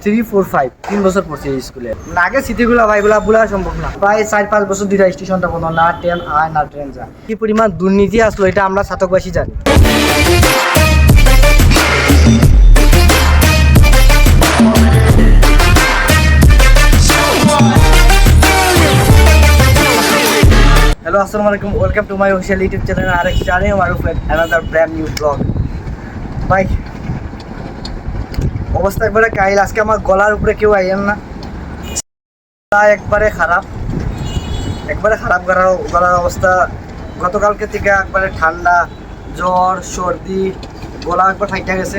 3-4-5 3 বছর পড়ছি এই স্কুলে। আগে স্মৃতিগুলো ভাইগুলা ভুলা সম্ভব না। প্রায় 4-5 বছর দুইটা স্টেশনটা বন্ধ, না ট্রেন আয় না ট্রেন যায়। কি পরিমাণ দুর্নীতি আসলো এটা আমরা ছাতকবাসী জানি। হ্যালো, আসসালামু আলাইকুম, welcome to my official YouTube channel আরেক চ্যানেল মারুফ অ্যানাদার ব্র্যান্ড নিউ ব্লগ। ভাই অবস্থা একবারে কাহিল, আজকে আমার গলার উপরে কেউ আইয়েন না, একবারে খারাপ গলার অবস্থা। গতকালকে থেকে একবারে ঠান্ডা, জ্বর, সর্দি, গলা একবার ফাইটা গেছে।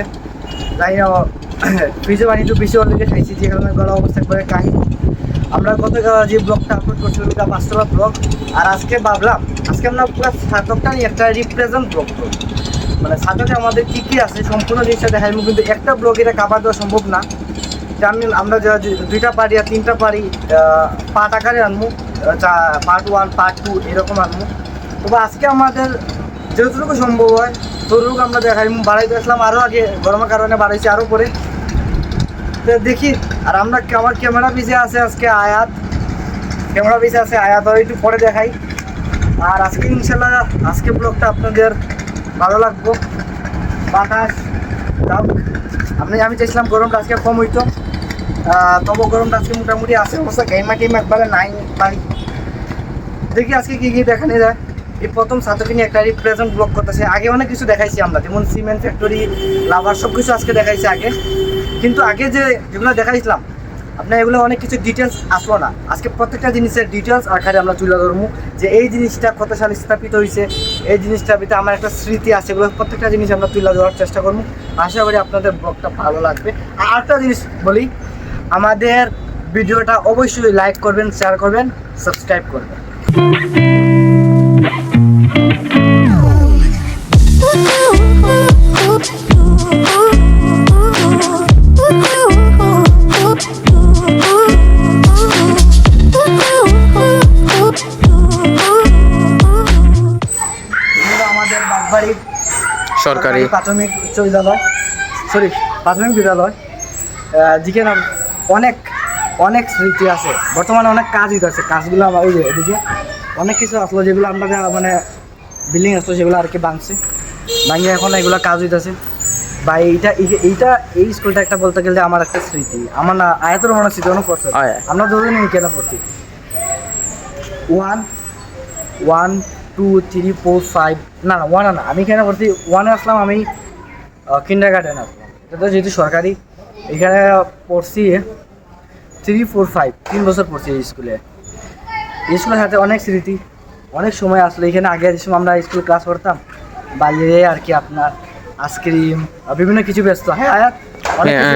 তাই না ফ্রিজে পানি তো বেশি অলরেডি খাইছি, যে কারণে গলা অবস্থা একবারে কাহিল। আমরা গতকাল যে ব্লগটা আপলোড করছি ওটা 5তলা ব্লগ, আর আজকে ভাবলাম আজকে আমরা পুরো ছাতকটা নিয়ে একটা রিপ্রেজেন্ট ব্লগ করব। মানে ছাতকে আমাদের কী কী আছে সম্পূর্ণ জিনিসটা দেখাইব, কিন্তু একটা ব্লগ এটা কাভার দেওয়া সম্ভব না। আমরা দুইটা পারি আর তিনটা পারি পার্ট আকারে আনবো, পার্ট 1 পার্ট 2 এরকম আনবো। তবে আজকে আমাদের যতটুকু সম্ভব হয় ততটুকু আমরা দেখাইব। বাড়াইতে আসলাম আরও আগে, গরমের কারণে বাড়াইছি আরও পরে দেখি। আর আমার ক্যামেরা পিছিয়ে আছে আজকে আয়াত, একটু পরে দেখাই। আর আজকে ইনশাল্লাহ আজকে ব্লগটা আপনাদের ভালো লাগবো। বাতাস আমি চাইছিলাম গরমটা আজকে কম হইতো, তবু গরমটা আজকে মোটামুটি আছে অবস্থা। গেমা একবারে নাই ভাই। দেখি আজকে কী দেখানো যায়। এই প্রথম ছাত্রকে নিয়ে একটা রিপ্রেজেন্ট ব্লগ করতেছে। আগে অনেক কিছু দেখাইছি আমরা, যেমন সিমেন্ট ফ্যাক্টরি, লাভার, সব কিছু আজকে দেখাইছি আগে। কিন্তু আগে যেগুলো দেখাইছিলাম আপনার এগুলো অনেক কিছু ডিটেলস আসলো না। আজকে প্রত্যেকটা জিনিসের ডিটেলস আকারে আমরা তুলে ধরবো, যে এই জিনিসটা কত সালে স্থাপিত হয়েছে, এই জিনিসটার ভিতরে আমার একটা স্মৃতি আছে, এগুলো প্রত্যেকটা জিনিস আমরা তুলে ধরার চেষ্টা করবো। আশা করি আপনাদের ব্লগটা ভালো লাগবে। আর একটা জিনিস বলি, আমাদের ভিডিওটা অবশ্যই লাইক করবেন, শেয়ার করবেন, সাবস্ক্রাইব করবেন। আমাদের বাগবাড়ির সরকারি প্রাথমিক উচ্চ বিদ্যালয়, প্রাথমিক বিদ্যালয়, যেখানে অনেক স্মৃতি আছে। বর্তমানে অনেক কাজ হইতেছে, কাজগুলো আমার ওই যে এদিকে অনেক কিছু আসলো, যেগুলো আমরা মানে বিল্ডিং আসলো সেগুলো আর কি ভাঙিয়ে এখন এগুলো কাজ হইতেছে। বা এই স্কুলটা একটা বলতে গেলে আমার একটা স্মৃতি। আমার না আয়াতের মনে স্মৃতি অনেক পড়ছে। আমরা দুজন কেন পড়ছি 1 2 3 4 5 না 1 না, আমি এখানে পড়ছি 1-এ আসলাম, আমি কিন্ডারগার্টেনে আসলাম। এটা তো যেহেতু সরকারি, এখানে পড়ছি 3-4-5 3 বছর পড়ছি এই স্কুলের সাথে অনেক স্মৃতি, অনেক সময় আসলো এখানে। আগে যে সময় আমরা স্কুল ক্লাস করতাম বাইরে আর কি, আপনার আইসক্রিম বিভিন্ন কিছু ব্যস্ত। হ্যাঁ আয়াত অনেক কিছু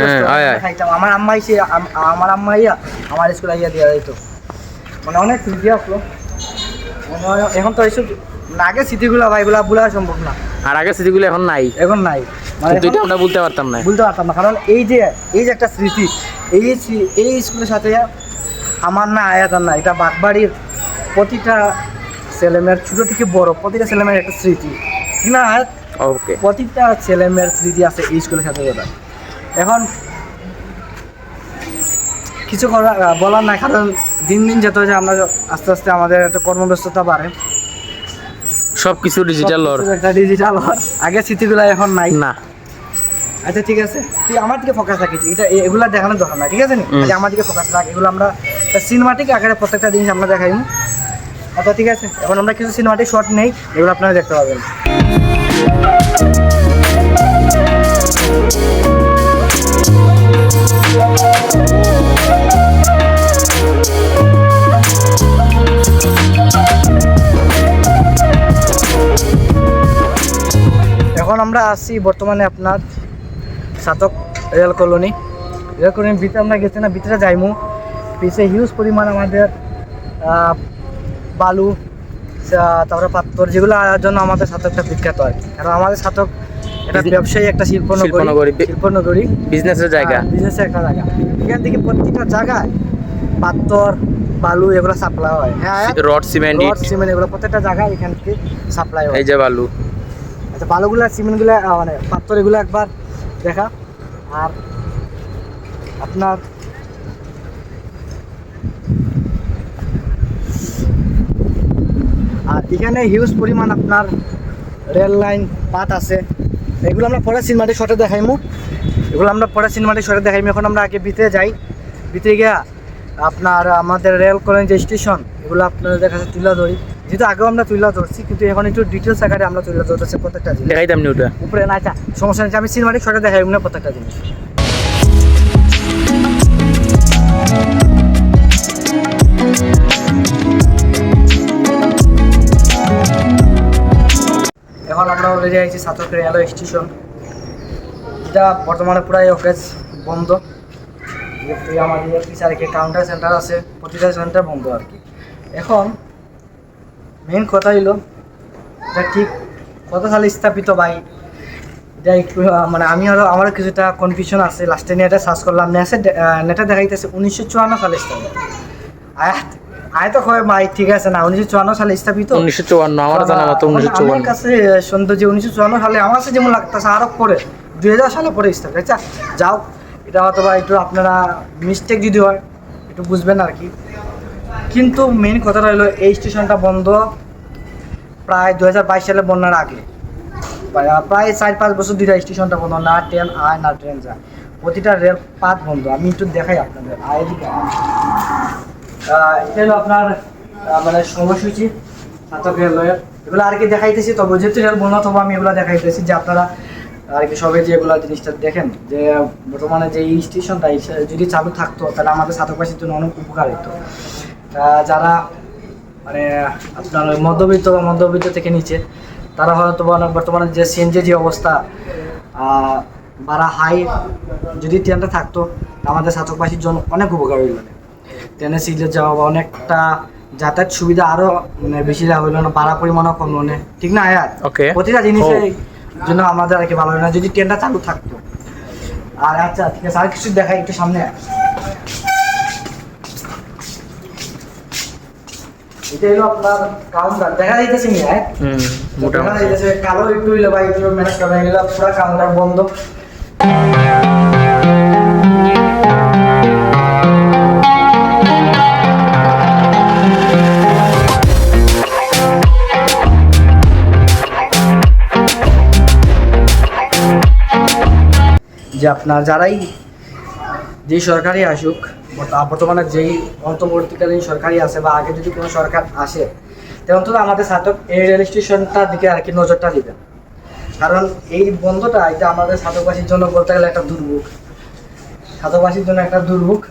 খাইতাম। আমার আম্মাই আমার স্কুলে আইয়া দিয়ে দিত। মানে অনেক স্মৃতি আসলো। এখন তো এইসব আগে স্মৃতিগুলো ভাইগুলা ভুলা সম্ভব না। আর আগে স্মৃতিগুলো এখন নাই মানে আমরা বলতে পারতাম না, কারণ এই যে একটা স্মৃতি, এই স্কুলের সাথে আমার না আয়াত না, এটা বাগবাড়ির প্রতিটা ছেলেমেয়ের, ছোট থেকে বড় প্রতিটা ছেলেমেয়ের একটা স্মৃতি না আয়াত। ওকে, প্রতিটা ছেলেমেয়ের স্মৃতি আছে এই স্কুলের সাথে। এখন কিছু বলার নাই, কারণ দিন যেতে হয়, আমরা আস্তে আস্তে আমাদের একটা কর্মব্যস্ততা বাড়ে, সবকিছু ডিজিটাল আগে স্মৃতিগুলো এখন নাই না। আচ্ছা ঠিক আছে, তুই আমার দিকে ফোকাস রাখিস, এগুলো দেখানোর দরকার নাই, ঠিক আছে নি? আমার দিকে ফোকাস রাখ, এগুলো আমরা সিনেমাটিক আকারে প্রত্যেকটা জিনিস আমরা দেখাইব। আচ্ছা ঠিক আছে, এখন আমরা কিছু সিনেমাটিক শট নেই, এগুলো আপনারা দেখতে পাবেন। এখন আমরা আসছি বর্তমানে আপনার ছাতক রেল কলোনির ভিতরে আমরা গেছি না, ভিতরে যাইমু। পিছিয়ে হিউজ পরিমাণ আমাদের বালু, তারপরে পাথর, যেগুলো জন্য আমাদের ছাতকটা বিখ্যাত হয়। কারণ আমাদের ছাতক এটা ব্যবসায়ী একটা শিল্পনগরী, বিজনেসের জায়গা, একটা জায়গা। এখান থেকে প্রত্যেকটা জায়গায় পাথর, বালু এগুলো সাপ্লাই হয়। হ্যাঁ, রড সিমেন্ট এগুলো প্রত্যেকটা জায়গায় এখান থেকে সাপ্লাই হয়। এই যে বালু, আচ্ছা বালুগুলা, সিমেন্টগুলা, মানে পাথর, এগুলো একবার দেখা। আর আপনার আর এখানে হিউজ পরিমাণ আপনার রেল লাইন পাত আছে। এগুলো আমরা পরে সিনেমাটিক শটে দেখাইমু, এখন আমরা আগে ভিতরে যাই। ভিতরে গিয়া আপনার আমাদের রেল কলেজ যে স্টেশন এগুলো আপনাদের কাছে তুলে ধরি, যেহেতু আগেও আমরা তুলে ধরছি, কিন্তু এখন একটু ডিটেলস আকারে আমরা তুলে ধরতেছি প্রত্যেকটা জিনিস। দেখাইতাম নি ওটা উপরে না, আচ্ছা সমস্যা নেই, আমি সিনেমাটিক শটে দেখাই না প্রত্যেকটা জিনিস। এখন আমরা অলরেডি আছি ছাতক রেলওয়ে স্টেশন, যেটা বর্তমানে পুরাই অফিস বন্ধ। আমাদের পিছনে আর কি কাউন্টার সেন্টার আছে, প্রতিটা সেন্টার বন্ধ আর কি। এখন মেন কথা হইলো এটা ঠিক কত সালে স্থাপিত ভাই, এটা একটু মানে আমি আরও আমারও কিছুটা কনফিউশন আছে। লাস্টে নিয়ে এটা সার্চ করলাম, নেটে দেখাইতেছে 1954 সালে স্থাপিত। আয় তো হয় ভাই, ঠিক আছে না, 1954 সালে স্থাপিত। 1954 আমার জানা মতো আমার 1954। কাছে সুন্দর যে 1954 সালে আমার কাছে যেমন লাগতেছে, আরও পরে 2000 সালে পরে স্থাপিত। আচ্ছা যাও, এটা হয়তো বা একটু আপনারা মিস্টেক যদি হয় একটু বুঝবেন আর কি। কিন্তু মেন কথাটা হলো এই স্টেশনটা বন্ধ প্রায় 2022 সালে বন্যার আগে। প্রায় 4-5 বছর ধরে স্টেশনটা বন্ধ, না ট্রেন আয় না ট্রেন যায়, প্রতিটা রেল পাত বন্ধ। আমি একটু দেখাই আপনাদের আয় দিকে। এটা হলো আপনার মানে সময়সূচি ছাতক রেলওয়ের, এগুলো আর কি দেখাইতেছি। তবে যেহেতু রেল বন্ধ, তবে আমি এগুলো দেখাইতেছি যে আপনারা আর কি সবাই যে এগুলো জিনিসটা দেখেন, যে বর্তমানে যে এই স্টেশনটা যদি চালু থাকতো তাহলে আমাদের ছাতকবাসীর জন্য অনেক উপকার হতো। যারা মানে আপনার মধ্যবিত্ত বা মধ্যবিত্ত থেকে নিচে, তারা হয়তো বর্তমানে যে সিএনজি যে অবস্থা বাড়া হাই, যদি ট্রেনটা থাকতো আমাদের ছাতকবাসীর জন্য অনেক উপকার হইল। ট্রেনে সিটে যাওয়া বা অনেকটা যাতায়াত সুবিধা আরও মানে বেশি হইল না, ভাড়া পরিমাণও কম মানে, ঠিক না আয়াত? ওকে, প্রতিটা জিনিসের জন্য আমাদের আর কি ভালো হয় না যদি ট্রেনটা চালু থাকতো। আর আচ্ছা ঠিক আছে, আর কিছু দেখাই একটু সামনে। এটা হলো আপনার কাউন্টার, দেখা যাইতেছে নি? হ্যাঁ দেখা যাইতেছে, কালো একটু হইলো ভাই, একটু ম্যানেজ করা গেল, পুরো কাউন্টার বন্ধ। যে আপনার যারাই যেই সরকারি আসুক, বর্তমানে যেই অন্তর্বর্তীকালীন সরকারি আছে বা আগে যদি কোনো সরকার আসে, তেমন তো আমাদের ছাতক এই রেল স্টেশনটার দিকে আর কি নজরটা দিবেন। কারণ এই বন্ধটা এটা আমাদের ছাতকবাসীর জন্য বলতে গেলে একটা দুর্ভোগ, ছাতকবাসীর জন্য একটা দুর্ভোগ।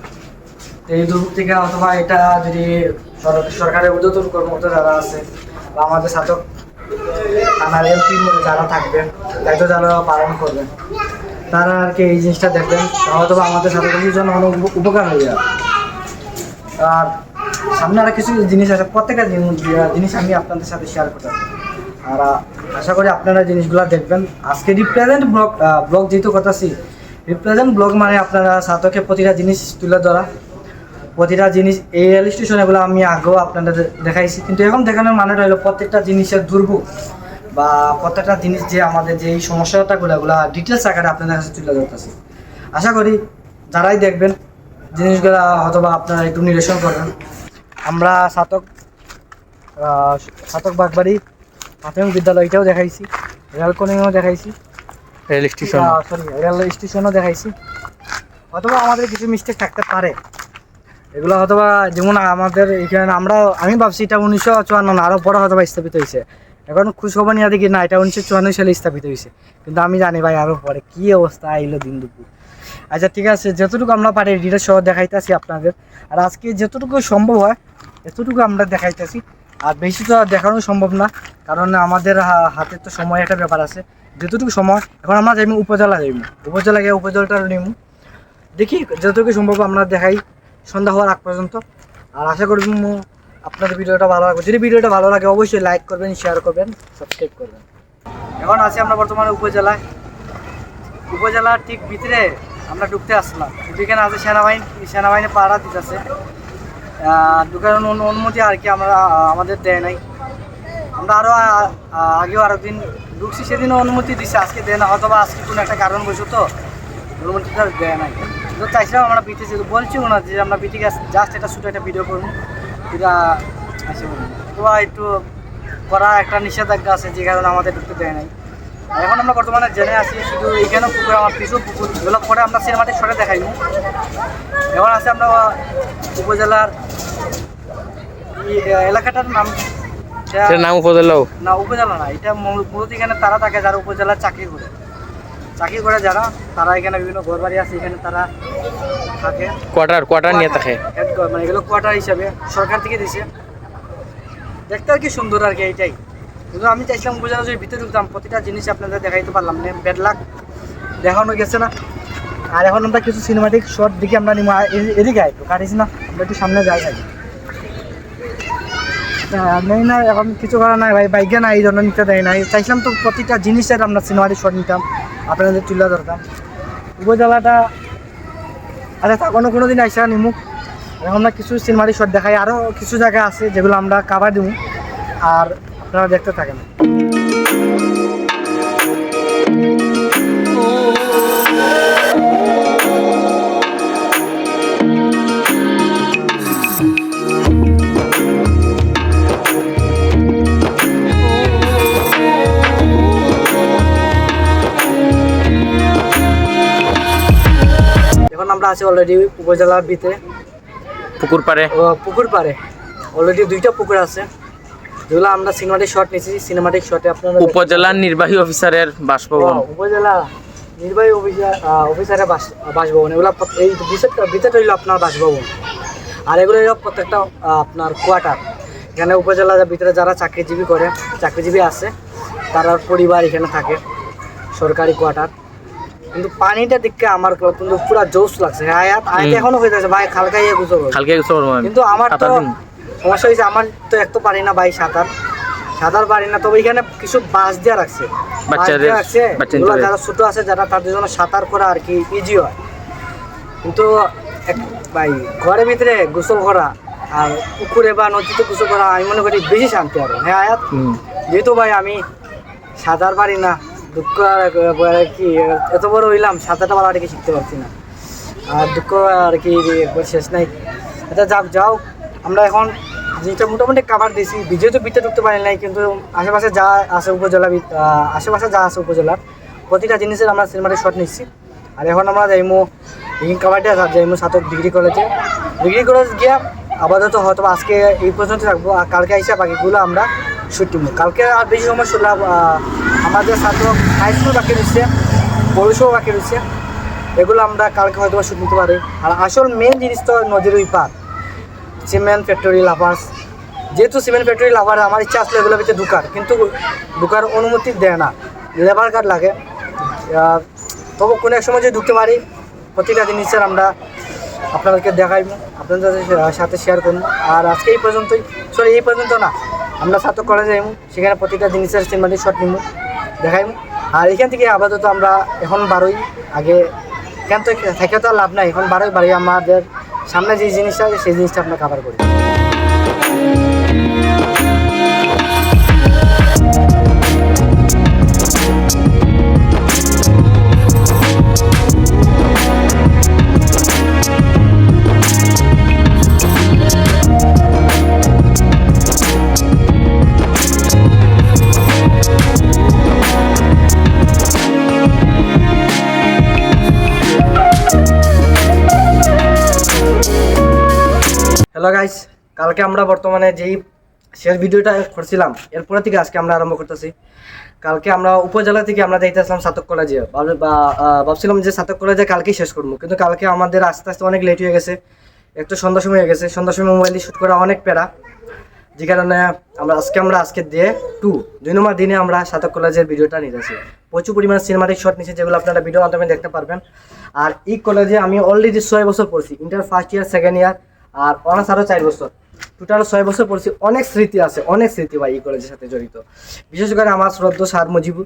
এই দুর্ভোগ থেকে অথবা এটা যদি সরকারের ঊর্ধ্বতন কর্মকর্তা যারা আছে বা আমাদের ছাতক থানার এমপি যারা থাকবেন, দায়িত্ব যারা পালন করবেন, তারা আর কি এই জিনিসটা দেখবেন, হয়তো আমাদের ছাত্রছাত্রীর জন্য অনেক উপকার হয়ে যাবে। আর সামনে আরও কিছু জিনিস আছে, প্রত্যেকটা জিনিস আমি আপনাদের সাথে শেয়ার করতে পারি। আর আশা করি আপনারা জিনিসগুলো দেখবেন। আজকে রিপ্রেজেন্ট ব্লগ যেহেতু করতেছি, রিপ্রেজেন্ট ব্লগ মানে আপনারা ছাত্রকে প্রতিটা জিনিস তুলে ধরা, প্রতিটা জিনিস এই রেল স্টেশনগুলো আমি আগেও আপনাদের দেখাইছি, কিন্তু এখন দেখানোর মানেটা হলো প্রত্যেকটা জিনিসের দুর্ভোগ বা প্রত্যেকটা জিনিস যে আমাদের যে এই সমস্যাটাগুলো এগুলো ডিটেলস আকারে আপনাদের কাছে তুলে ধরতেছি। আশা করি যারাই দেখবেন জিনিসগুলো অথবা আপনারা একটু নিরসন করবেন। আমরা ছাতক বাগবাড়ি প্রাথমিক বিদ্যালয়টাও দেখাইছি, রেল কলোনিও দেখাইছি, রেল স্টেশন রেল স্টেশনও দেখাইছি। অথবা আমাদের কিছু মিস্টেক থাকতে পারে, এগুলো হয়তোবা যেমন আমাদের এখানে আমি ভাবছি এটা 1954 না আরও বড় হয়তোবা স্থাপিত হয়েছে। এখন খোঁজখবর নিয়ে দেখি না এটা 1954 সালে স্থাপিত হয়েছে, কিন্তু আমি জানি ভাই আরও পরে কী অবস্থা আইলো দিন দুপুর। আচ্ছা ঠিক আছে, যতটুকু আমরা পারি ডিটেলস সহ দেখাইতেছি আপনাদের। আর আজকে যতটুকু সম্ভব হয় এতটুকু আমরা দেখাইতেছি, আর বেশি তো দেখানো সম্ভব না, কারণ আমাদের হাতে তো সময় একটা ব্যাপার আছে। যতটুকু সময় এখন আমরা যাইব উপজেলা গিয়ে উপজেলাটা নেব, দেখি যতটুকু সম্ভব আমরা দেখাই সন্ধ্যা হওয়ার আগ পর্যন্ত। আর আশা করি আপনাদের ভিডিওটা ভালো লাগবে। যদি ভিডিওটা ভালো লাগে অবশ্যই লাইক করবেন, শেয়ার করবেন, সাবস্ক্রাইব করবেন। এখন আছি আমরা বর্তমানে উপজেলার ঠিক ভিতরে আমরা ঢুকতে আসলাম, কিন্তু এখানে আছে সেনাবাহিনী পাহারা দিতেছে, ঢুকার অনুমতি আর কি আমাদের দেয় নাই। আমরা আগেও আরও দিন ঢুকছি, সেদিনও অনুমতি দিচ্ছে, আজকে দেয় না, অথবা আজকে কোনো একটা কারণ বসে তো অনুমতিটা দেয় নাই। তো চাইছিলাম আমরা বিটি যেহেতু বলছি না যে আমরা বিটি জাস্ট এটা শুধু একটা ভিডিও করবো, এটা আসে বলুন তো একটু করা একটা নিষেধাজ্ঞা আছে যে কারণে আমাদের ঢুকতে দেয় নাই। এখন আমরা বর্তমানে জেনে আছি শুধু এইখানেও পুকুর, আমার পিছু পুকুর, এগুলো পরে আমরা সিনেমাটিক শটে দেখাইব। এখন আছে আমরা উপজেলার এলাকাটার নাম এটার নাম উপজেলাও না, উপজেলা না, এটা মূলত এখানে তারা থাকে যারা উপজেলার চাকরি করে যারা, তারা এখানে বিভিন্ন ঘর বাড়ি আছে, এখানে তারা থাকে, কোয়ার্টার নিয়ে থাকে। মানে এগুলো কোয়ার্টার হিসাবে সরকার থেকে দিছে, দেখতে আর কি সুন্দর আর কি এইটাই। কিন্তু আমি চাইছিলাম উপজেলা যদি ভিতরে ঢুকতাম প্রতিটা জিনিস আপনাদের দেখাইতে পারলাম না, ব্যাড লাক দেখানো গেছে না। আর এখন আমরা কিছু সিনেমাটিক শর্ট দিকে আমরা নিব, এদিকে একটু কাটিস না, আমরা একটু সামনে যাই আগে। নেই না, এখন কিছু করা নাই ভাই, বাইকে না এই জন্য নিতে দেয় নাই। চাইছিলাম তো প্রতিটা জিনিসের আমরা সিনেমাটিক শট নিতাম, আপনাদের তুলে ধরতাম। উপজেলাটা আচ্ছা কোনো দিন আইসা নিমুক, এখন আমরা কিছু সিনেমাটিক শট দেখাই, আরও কিছু জায়গা আছে যেগুলো আমরা কাভার দিব, আর আপনারা দেখতে থাকেন। এখন আমরা আছি অলরেডি উপজেলার ভিতরে পুকুর পারে অলরেডি 2টা পুকুর আছে যেগুলো আমরা সিনেমাটিক শট নিয়েছি। সিনেমাটিক শটে আপনারা উপজেলার নির্বাহী অফিসারের বাসভবন, উপজেলা নির্বাহী অফিসারের বাসভবন, এগুলো এই ভিতরটা হইলো আপনার বাসভবন, আর এগুলো হইলো প্রত্যেকটা আপনার কোয়ার্টার। এখানে উপজেলার ভিতরে যারা চাকরিজীবী আছে তার পরিবার এখানে থাকে, সরকারি কোয়ার্টার। কিন্তু পানিটা দেখে আমার কিন্তু পুরো জোশ লাগছে, আয়াত এখনো হয়ে যাচ্ছে ভাই, খালকাই গুছো কিন্তু আমার তো সমস্যা হয়েছে, আমার তো এক তো পারি না ভাই, সাঁতার পারি না। তবে এখানে কিছু বাস দিয়ে রাখছে, যারা ছোট আছে যারা তাদের জন্য সাঁতার করা আর কি ইজি হয়। কিন্তু ভাই ঘরের ভিতরে গোসল করা আর পুকুরে বা নদীতে গোসল করা আমি মনে করি বেশি শান্তি আরো। হ্যাঁ আয়াত, যেহেতু ভাই আমি সাঁতার পারি না, দুঃখ আর কি, এত বড় হইলাম সাঁতারটা ভালো আর কি শিখতে পারছি না, আর দুঃখ আর কি শেষ নাই। আচ্ছা যাও আমরা এখন যেটা মোটামুটি কাভার দিয়েছি, যেহেতু ভিতরে ঢুকতে পারি নাই, কিন্তু আশেপাশে যা আছে উপজেলার প্রতিটা জিনিসের আমরা সিনেমাটিক শট নিচ্ছি। আর এখন আমরা যাইমু এই কাভারটা যাইমু সাতক ডিগ্রি কলেজ গিয়া আপাতত হয়তো আজকে এই পর্যন্ত থাকবো, আর কালকে এসে বাকিগুলো আমরা শুট নিব। কালকে আর বেশি সময় শুনলাম আমাদের ছাত্র হাই স্কুল বাকি রয়েছে, পৌরসভা বাকি রয়েছে, এগুলো আমরা কালকে হয়তো শুট নিতে পারি। আর আসল মেন জিনিস তো নদীর ওই পার সিমেন্ট ফ্যাক্টরি লাভার্স, যেহেতু সিমেন্ট ফ্যাক্টরি লাভার আমার ইচ্ছা আসলে এগুলোর ভিতরে ঢুকার অনুমতি দেয় না, লেবার কার্ড লাগে। তবু কোনো এক সময় যদি ঢুকতে পারি প্রতিটা জিনিসের আমরা আপনাদেরকে দেখাইব, আপনাদের সাথে শেয়ার করব। আর আজকে এই পর্যন্ত না, আমরা ছাত্র কলেজে যাইব, সেখানে প্রতিটা জিনিসের সিনেমাটিক শট নিব, দেখাইব। আর এখান থেকে আপাতত আমরা এখন বারোই, আগে এখান থেকে থেকে তো আর লাভ নাই, এখন বারোই আমাদের সামনে যে জিনিসটা আছে সেই জিনিসটা আমরা কভার করি। হ্যালো গাইস, কালকে আমরা বর্তমানে যেই শেষ ভিডিওটা করছিলাম এরপরে থেকে আজকে আমরা আরম্ভ করতেছি। কালকে আমরা উপজেলা থেকে আমরা যাইতেছিলাম সাতক কলেজে, ভাবছিলাম যে সাতক কলেজে কালকেই শেষ করবো, কিন্তু কালকে আমাদের আস্তে আস্তে অনেক লেট হয়ে গেছে, একটু সন্ধ্যার সময় হয়ে গেছে। সন্ধ্যার সময় মোবাইল দিয়ে শ্যুট করা অনেক প্যারা, যে কারণে আজকে দিয়ে 2 নম্বর দিনে আমরা সাতক কলেজের ভিডিওটা নিতেছি। প্রচুর পরিমাণে সিনেমাটিক শট নিচ্ছে, যেগুলো আপনারা ভিডিও মাধ্যমে দেখতে পারবেন। আর এই কলেজে আমি অলরেডি 6 বছর পড়ছি, inter first year, second year, আর অনার্স আরও 4 বছর, টোটাল 6 বছর পড়ছি। অনেক স্মৃতি আছে, অনেক স্মৃতি ভাই এই কলেজের সাথে জড়িত। বিশেষ করে আমার শ্রদ্ধা স্যার মুজিব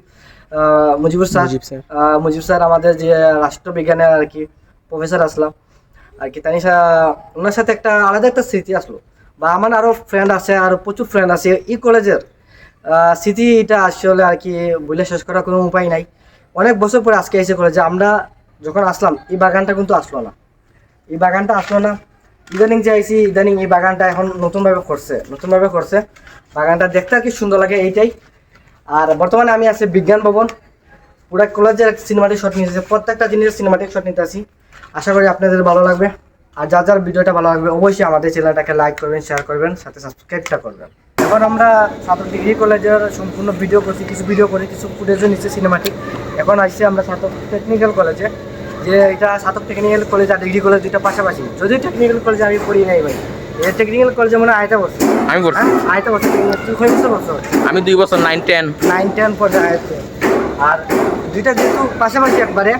স্যার আমাদের যে রাষ্ট্রবিজ্ঞানের আর কি প্রফেসর আসলাম আর কি, তাই ওনার সাথে একটা আলাদা একটা স্মৃতি আসলো। বা আমার আরও ফ্রেন্ড আছে, আরও প্রচুর ফ্রেন্ড আছে এই কলেজের। স্মৃতি এটা আসলে আর কি বলে শেষ করার কোনো উপায় নাই। অনেক বছর পরে আজকে এসে কলেজে আমরা যখন আসলাম, এই বাগানটা কিন্তু আসলো না, এই বাগানটা আসলো না, ইদানিং চাইছি, ইদানিং এই বাগানটা এখন নতুনভাবে করছে। বাগানটা দেখতে আর কি সুন্দর লাগে এইটাই। আর বর্তমানে আমি আছি বিজ্ঞান ভবন, পুরা কলেজের সিনেমাটিক শট নিতেছি, প্রত্যেকটা জিনিসের সিনেমাটিক শট নিতে আসি। আশা করি আপনাদের ভালো লাগবে। আর যার ভিডিওটা ভালো লাগবে অবশ্যই আমাদের চ্যানেলটাকে লাইক করবেন, শেয়ার করবেন, সাথে সাবস্ক্রাইবটা করবেন। এখন আমরা ছাত্র ডিগ্রি কলেজের সম্পূর্ণ ভিডিও করছি, কিছু ভিডিও করে কিছু ফুটেজও নিচ্ছি সিনেমাটিক। এখন আসছি আমরা ছাত্র টেকনিক্যাল কলেজে, যে এটা ছাত্র টেকনিক্যাল কলেজ আর ডিগ্রি কলেজ দুইটা পাশাপাশি। যদিও টেকনিক্যাল কলেজে আমি পড়ি নাই ভাই, এই টেকনিক্যাল কলেজে মনে হয় আয়তা বছর আমি পড়ছি। আয়তা বছর তুই কয় বছর? আমি 2 বছর 9-10 9-10 পর্যায়ে আছে। আর দুইটা যেহেতু পাশাপাশি একবারে,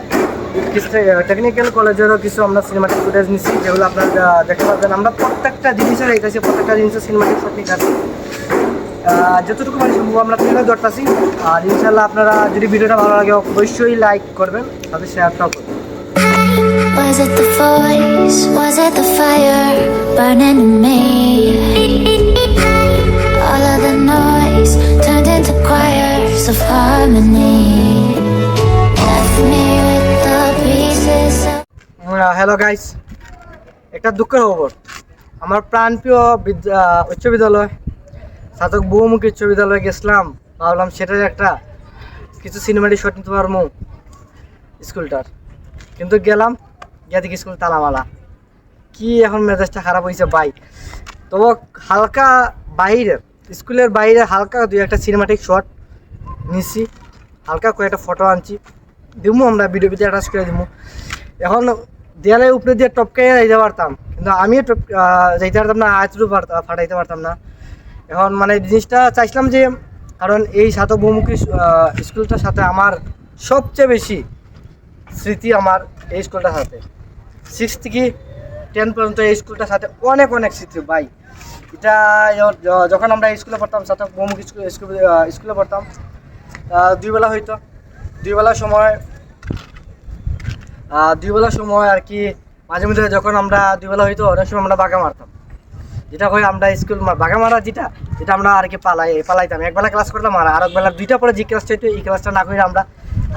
টেকনিক্যাল কলেজেরও কিছু আমরা সিনেমাটিক ফুটেজ নিচ্ছি, যেগুলো আপনারা দেখতে পাবেন। আমরা প্রত্যেকটা জিনিসের এইটাছি, প্রত্যেকটা জিনিসের সিনেমাটিক ফুটেজ আছে, যতটুকু মানে সম্ভব আমরা তুলে ধরতেছি। আর ইনশাল্লাহ আপনারা যদি ভিডিওটা ভালো লাগে অবশ্যই লাইক করবেন, সাথে শেয়ারটাও করবেন। Was it the voice? Was it the fire burning in me? All of the noise turned into choirs of harmony. Left me with the pieces of hello guys, একটা দুঃখের খবর। আমার প্রাণপ্রিয় উচ্চ বিদ্যালয়, ছাতক বহুমুখী উচ্চ বিদ্যালয়ে গেছিলাম, ভাবলাম সেটার একটা কিছু সিনেমাটিক শট নিতে পারবো স্কুলটার, কিন্তু গেলাম গিয়ে দেখি স্কুল তালামালা। কি এখন মেজাজটা খারাপ হয়েছে ভাই। তবু হালকা বাইরের, স্কুলের বাইরে হালকা 2-1টা সিনেমাটিক শট নিচ্ছি, হালকা কয়েকটা ফটো আনছি, দিবো আমরা ভিডিও অ্যাটাচ করে দিব। এখন দেয়ালের উপরে দিয়ে টপকে যাইতে পারতাম, কিন্তু আমিও যাইতে পারতাম না, আয়তটু ফাটাইতে পারতাম না। এখন মানে জিনিসটা চাইছিলাম যে, কারণ এই ছাতক বহুমুখী স্কুলটার সাথে আমার সবচেয়ে বেশি স্মৃতি আমার এই স্কুলটার সাথে। 6 থেকে 10 পর্যন্ত এই স্কুলটার সাথে অনেক স্মৃতি ভাই। এটা যখন আমরা স্কুলে পড়তাম, ছাতক বহুমুখী স্কুলে পড়তাম, 2 বেলা হইতো, 2 বেলার সময় আর কি। মাঝে মধ্যে যখন আমরা 2 বেলা হইতো, অনেক সময় আমরা বাঁকা মারতাম, যেটা হয় আমরা স্কুল বাঁকা মারা যেটা আমরা আর কি পালাইতাম। একবেলা ক্লাস করতাম আর আরেক বেলা 2টা পরে যে ক্লাসটা হইতো, এই ক্লাসটা না করে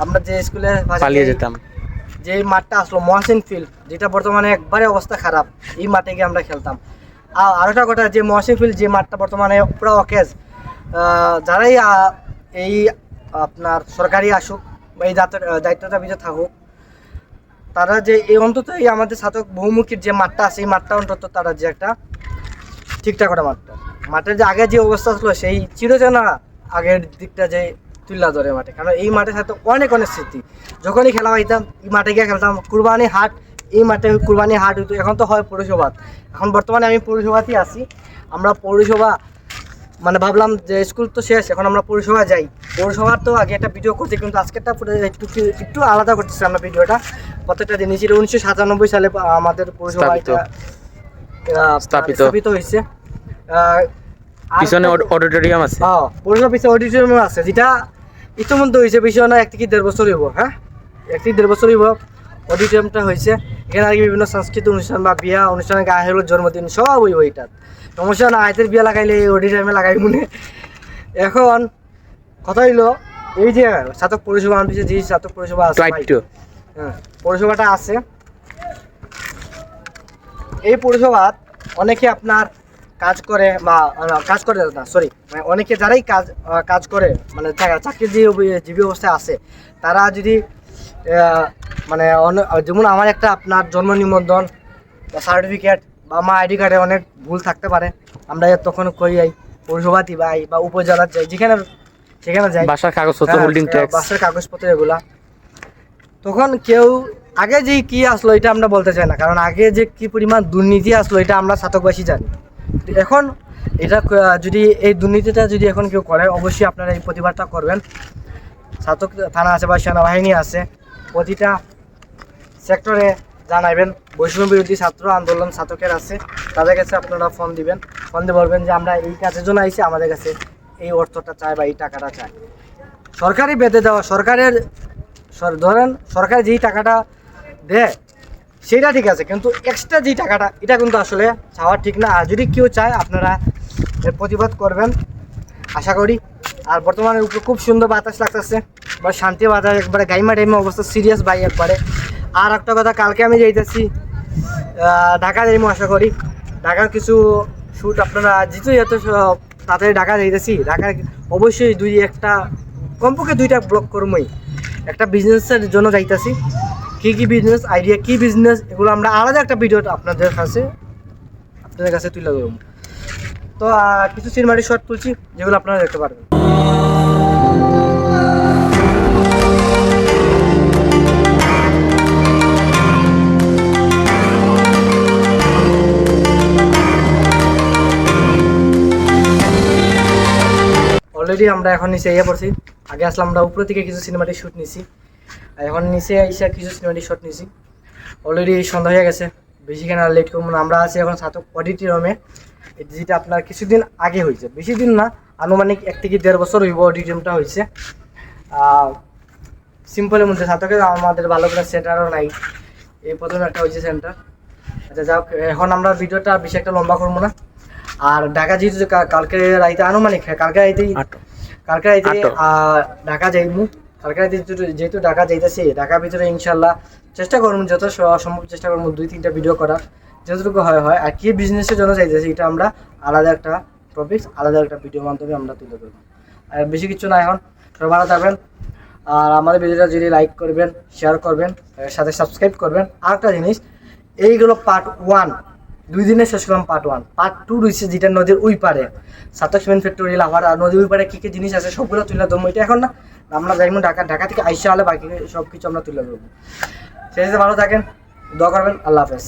আমরা যে স্কুলে পালিয়ে যেতাম। যে মাঠটা আসলো মহসিন ফিল্ড, যেটা বর্তমানে একবারে অবস্থা খারাপ, এই মাঠে গিয়ে আমরা খেলতাম। আর একটা কথা, যে মহসিন ফিল্ড যে মাঠটা বর্তমানে পুরো অকেজ, যারাই এই আপনার সরকারি আসুক বা এই দায়িত্বটা ভিতরে থাকুক, তারা যে এই অন্তত এই আমাদের ছাতক বহুমুখীর যে মাঠটা আছে, এই মাঠটা অন্তত তারা যে একটা ঠিকঠাক করে মাঠের যে আগে যে অবস্থা ছিল, সেই চিরচেনা আগের দিকটা যে তুল্লা ধরে মাঠে। কারণ এই মাঠের সাথে অনেক স্মৃতি। যখনই খেলা হইতাম এই মাঠে গিয়ে খেলতাম। কুরবানি হাট, এই মাঠে কুরবানি হাট হইতো, এখন তো হয় পৌরসভা। এখন বর্তমানে আমি পৌরসভাতেই আছি। আমরা পৌরসভা মানে ভাবলাম যে স্কুল তো শেষ, এখন আমরা পৌরসভা যাই। পৌরসভার তো আগে একটা ভিডিও করছি, কিন্তু আজকেরটা একটু আলাদা করতেছি আমরা ভিডিওটা। প্রত্যেকটা জিনিস 1997 সালে আমাদের পৌরসভা স্থাপিত হয়েছে। পিছনে অডিটোরিয়াম আছে, পৌরসভা পিছনে অডিটোরিয়াম আছে, যেটা ইতিমধ্যে হয়েছে, বেশি না 1 থেকে 1.5 বছর হইব। হ্যাঁ, 1 থেকে 1.5 বছর হইব অডিটোরিয়ামটা হয়েছে। এখানে আর কি বিভিন্ন সাংস্কৃতিক অনুষ্ঠান বা বিয়া অনুষ্ঠানে, গায়ে হলুদ, জন্মদিন সব হইব। এটা সমস্যা না, আয়তের বিয়া লাগাইলে এই অডিটোরিয়ামে লাগাই মনে। এখন কথা হইলো, এই যে ছাতক পৌরসভা আনতেছে, যে ছাতক পৌরসভা আছে, হ্যাঁ পৌরসভাটা আছে, এই পৌরসভা অনেকে আপনার কাজ করে বা মানে অনেকে যারাই কাজ করে, মানে চাকরিজীবী অবস্থায় আছে, তারা যদি মানে যেমন আমার একটা আপনার জন্ম নিবন্ধন বা সার্টিফিকেট বা আমার আইডি কার্ডে অনেক ভুল থাকতে পারে, আমরা তখন কই যাই পৌরসভাতে বা উপজেলার যাই, সেখানে যাই, বাসার কাগজপত্র, হোল্ডিং ট্যাক্স, বাসার কাগজপত্র এগুলা। তখন কেউ আগে যে কি আসলো এটা আমরা বলতে চাই না, কারণ আগে যে কি পরিমাণ দুর্নীতি আসলো এটা আমরা ছাতকবাসী জানি। এখন এটা যদি এই দুর্নীতিটা যদি এখন কেউ করে, অবশ্যই আপনারা এই প্রতিবাদটা করবেন। ছাতক থানা আছে বা সেনাবাহিনী আছে, প্রতিটা সেক্টরে জানাবেন। বৈষম্য বিরোধী ছাত্র আন্দোলন ছাতকের আছে, তাদের কাছে আপনারা ফোন দিয়ে বলবেন যে আমরা এই কাজের জন্য আইছি, আমাদের কাছে এই অর্থটা চাই বা এই টাকাটা চাই। সরকারি বেঁধে দেওয়া, ধরেন সরকার যেই টাকাটা দেয় সেটা ঠিক আছে, কিন্তু এক্সট্রা যেই টাকাটা, এটা কিন্তু আসলে চাওয়া ঠিক না। আর যদি কেউ চায় আপনারা এর প্রতিবাদ করবেন আশা করি। আর বর্তমানে উপরে খুব সুন্দর বাতাস লাগতেছে, বা শান্তি বাতাস, একবারে গাইমা টাইমে অবস্থা সিরিয়াস ভাই একবারে। আর একটা কথা, কালকে আমি যাইতেছি ঢাকা যাইমু আশা করি। ঢাকার কিছু শ্যুট আপনারা যেহেতু এত তাড়াতাড়ি ঢাকা যাইতেছি, ঢাকার অবশ্যই কমপক্ষে 2টা ব্লগ করবই। একটা বিজনেসের জন্য যাইতেছি, কী বিজনেস আইডিয়া, কী বিজনেস, এগুলো আমরা আলাদা একটা ভিডিও আপনাদের কাছে তুলে ধরবো। তো কিছু সিনেমাটিক শট তুলছি যেগুলো আপনারা দেখতে পারবেন। অলরেডি আমরা এখন নিচে পড়ছি। আগে আসলাম আমরা উপরে থেকে কিছু সিনেমাটিক শ্যুট নিছি, আর এখন নিচে এসে কিছু সিনেমাটিক শট নিছি। অলরেডি সন্ধ্যা হয়ে গেছে, বেশিক্ষণ আর লেট করবো না। আমরা আছি এখন ছাতক অডিটোরিয়ামে, যেটা আপনার কিছুদিন আগে হয়েছে, বেশি দিন না, আনুমানিক 1 থেকে 1.5 বছর হইব অডিটোরিয়ামটা হয়েছে। সিম্পলের মধ্যে ছাতকে আমাদের ভালো করে সেন্টারও নাই, এই প্রথমে একটা হয়েছে সেন্টার। আচ্ছা যাক, এখন আমরা ভিডিওটা বেশি একটা লম্বা করবো না। আর ঢাকা যেহেতু কালকে রাইতে আনুমানিক, কালকে রাইতে ঢাকা যাইমু। কালকে রাইতে যেহেতু ঢাকা যাইতেছি, ঢাকার ভিতরে ইনশাল্লাহ চেষ্টা করবো, যত সম্ভব চেষ্টা করবো 2-3টা ভিডিও করার, যতটুকু হয়। আর কি বিজনেসের জন্য চাইতেছি এটা আমরা আলাদা একটা টপিক, আলাদা একটা ভিডিওর মাধ্যমে আমরা তুলে ধরবো। আর বেশি কিছু না, এখন সবাই ভালো থাকবেন। আর আমাদের ভিডিওটা যদি লাইক করবেন, শেয়ার করবেন, সাথে সাবস্ক্রাইব করবেন। আর একটা জিনিস, এইগুলো পার্ট 1, 2 দিনে শেষ করলাম পার্ট 1। পার্ট 2 রয়েছে, যেটা নদীর ওই পারে ছাতক সিমেন্ট ফ্যাক্টরি লাভার, আর নদীর ওই পারে কী জিনিস আছে সবগুলো তুলে ধরবো। এটা এখন না, আমরা যাইমু ঢাকা থেকে আইসা হলে বাকি সব কিছু আমরা তুলে ধরবো। সেই ভালো থাকেন, দোয়া করবেন। আল্লাহ হাফেজ।